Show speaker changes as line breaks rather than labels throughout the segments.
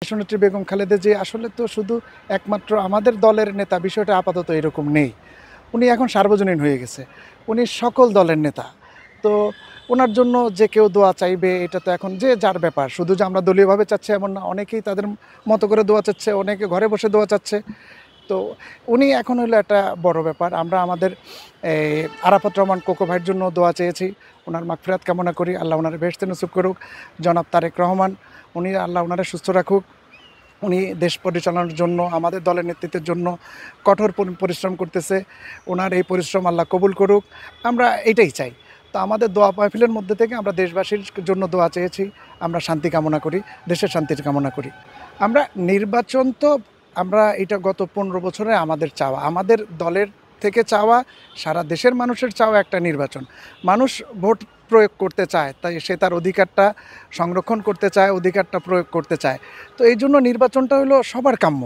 দেশনেত্রী বেগম খালেদা জিয়া আসলে তো শুধু একমাত্র আমাদের দলের নেতা, বিষয়টা আপাতত এরকম নেই। উনি এখন সার্বজনীন হয়ে গেছে। উনি সকল দলের নেতা। তো উনার জন্য যে কেউ দোয়া চাইবে এটা তো এখন যে যার ব্যাপার। শুধু যে আমরা দলীয়ভাবে চাচ্ছি এমন না। অনেকেই তাদের মতো করে দোয়া চাচ্ছে, অনেকে ঘরে বসে দোয়া চাচ্ছে। তো উনি এখন হলো একটা বড় ব্যাপার। আমরা আমাদের আরাফাত রহমান কোকো ভাইয়ের জন্য দোয়া চেয়েছি। উনার মাগফিরাত কামনা করি। আল্লাহ উনারে বেহেশতে নসিব করুক। জনাব তারেক রহমান, আল্লাহ উনারে সুস্থ রাখুক। উনি দেশ পরিচালনার জন্য আমাদের দলের নেতৃত্বের জন্য কঠোর পরিশ্রম করতেছে। ওনার এই পরিশ্রম আল্লাহ কবুল করুক। আমরা এটাই চাই। তো আমাদের দোয়া মাহফিলের মধ্যে থেকে আমরা দেশবাসীর জন্য দোয়া চেয়েছি। আমরা শান্তি কামনা করি, দেশের শান্তির কামনা করি। আমরা নির্বাচন তো আমরা এটা গত ১৫ বছরে আমাদের চাওয়া, আমাদের দলের থেকে চাওয়া, সারা দেশের মানুষের চাওয়া একটা নির্বাচন। মানুষ ভোট প্রয়োগ করতে চায়, তাই সে তার অধিকারটা সংরক্ষণ করতে চায়, অধিকারটা প্রয়োগ করতে চায়। তো এই জন্য নির্বাচনটা হলো সবার কাম্য।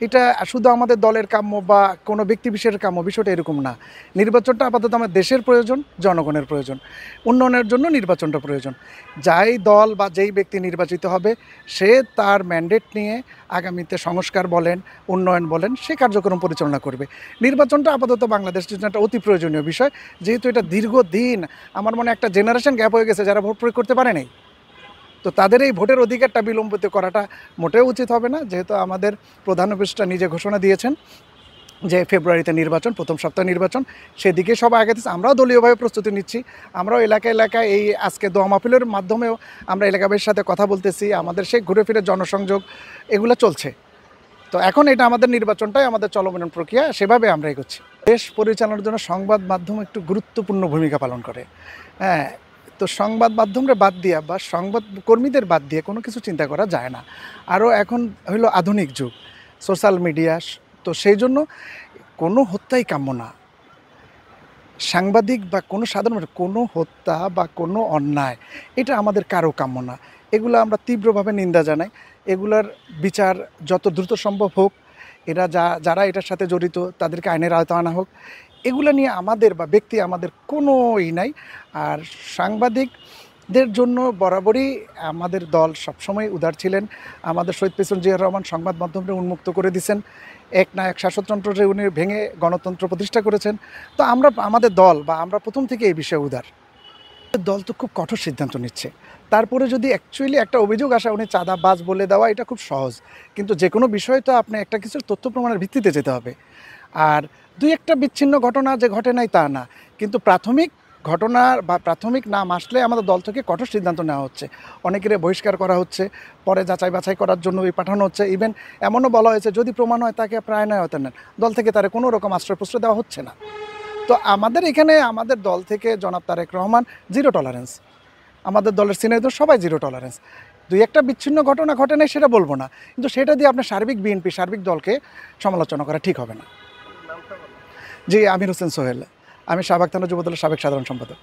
এটা শুধু আমাদের দলের কাম্য বা কোনো ব্যক্তি বিশেষের কাম্য, বিষয়টা এরকম না। নির্বাচনটা আপাতত আমার দেশের প্রয়োজন, জনগণের প্রয়োজন। উন্নয়নের জন্য নির্বাচনটা প্রয়োজন। যাই দল বা যেই ব্যক্তি নির্বাচিত হবে সে তার ম্যান্ডেট নিয়ে আগামীতে সংস্কার বলেন, উন্নয়ন বলেন, সে কার্যক্রম পরিচালনা করবে। নির্বাচনটা আপাতত বাংলাদেশের জন্য একটা অতি প্রয়োজনীয় বিষয়। যেহেতু এটা দীর্ঘদিন আমার মনে একটা জেনারেশন গ্যাপ হয়ে গেছে যারা ভোট প্রয়োগ করতে পারে নাই। তো তাদের এই ভোটের অধিকারটা বিলম্বিত করাটা মোটেও উচিত হবে না। যেহেতু আমাদের প্রধান উপদেষ্টা নিজে ঘোষণা দিয়েছেন যে ফেব্রুয়ারিতে নির্বাচন, প্রথম সপ্তাহে নির্বাচন, সেদিকে সবাই আগাতেছে। আমরাও দলীয়ভাবে প্রস্তুতি নিচ্ছি। আমরাও এলাকায় এলাকায় এই আজকে দোয়া মাহফিলের মাধ্যমেও আমরা এলাকাবাসীর সাথে কথা বলতেছি। আমাদের সেই ঘুরে ফিরে জনসংযোগ এগুলো চলছে। তো এখন এটা আমাদের নির্বাচনটাই আমাদের চলমান প্রক্রিয়া, সেভাবে আমরা এগোচ্ছি। দেশ পরিচালনার জন্য সংবাদ মাধ্যম একটু গুরুত্বপূর্ণ ভূমিকা পালন করে। হ্যাঁ, তো সংবাদ মাধ্যমরে বাদ দিয়া বা সংবাদ কর্মীদের বাদ দিয়ে কোনো কিছু চিন্তা করা যায় না। আরও এখন হইলো আধুনিক যুগ, সোশ্যাল মিডিয়া। তো সেই জন্য কোনো হত্যাই কাম্য না। সাংবাদিক বা কোনো সাধারণ মানুষ কোনো হত্যা বা কোনো অন্যায় এটা আমাদের কারো কাম্য না। এগুলো আমরা তীব্রভাবে নিন্দা জানাই। এগুলার বিচার যত দ্রুত সম্ভব হোক। এরা যারা এটার সাথে জড়িত তাদেরকে আইনের আওতায় আনা হোক। এগুলো নিয়ে আমাদের বা ব্যক্তি আমাদের কোনো নাই। আর সাংবাদিকদের জন্য বরাবরই আমাদের দল সবসময় উদার ছিলেন। আমাদের শহীদ প্রেসিডেন্ট জিয়াউর রহমান সংবাদ মাধ্যমকে উন্মুক্ত করে দিয়েছেন। একনায়ক শাসনতন্ত্রকে উনি ভেঙে গণতন্ত্র প্রতিষ্ঠা করেছেন। তো আমাদের দল বা আমরা প্রথম থেকে এই বিষয়ে উদার। দল তো খুব কঠোর সিদ্ধান্ত নিচ্ছে। তারপরে যদি অ্যাকচুয়ালি একটা অভিযোগ আসে উনি চাঁদাবাজ বলে দেওয়া এটা খুব সহজ। কিন্তু যেকোনো বিষয় তো আপনি একটা কিছুর তথ্য প্রমাণের ভিত্তিতে যেতে হবে। আর ২-১টা বিচ্ছিন্ন ঘটনা যে ঘটে নাই তা না। কিন্তু প্রাথমিক ঘটনা বা প্রাথমিক নাম আসলে আমাদের দল থেকে কঠোর সিদ্ধান্ত নেওয়া হচ্ছে। অনেকের বহিষ্কার করা হচ্ছে, পরে যাচাই বাছাই করার জন্য পাঠানো হচ্ছে। ইভেন এমনও বলা হয়েছে যদি প্রমাণ হয় তাকে আপনারা আইনের আওতায় নেন। দল থেকে তার কোনো রকম আশ্রয়-প্রশ্রয় দেওয়া হচ্ছে না। তো আমাদের এখানে আমাদের দল থেকে জনাব তারেক রহমান জিরো টলারেন্স। আমাদের দলের সিনিয়রদের সবাই জিরো টলারেন্স। ২-১টা বিচ্ছিন্ন ঘটনা ঘটে নাই সেটা বলব না। কিন্তু সেটা দিয়ে আপনার সার্বিক বিএনপি, সার্বিক দলকে সমালোচনা করা ঠিক হবে না। জি, আমির হোসেন সোহেল। আমি শাহবাগ থানা যুবদলের সাবেক সাধারণ সম্পাদক।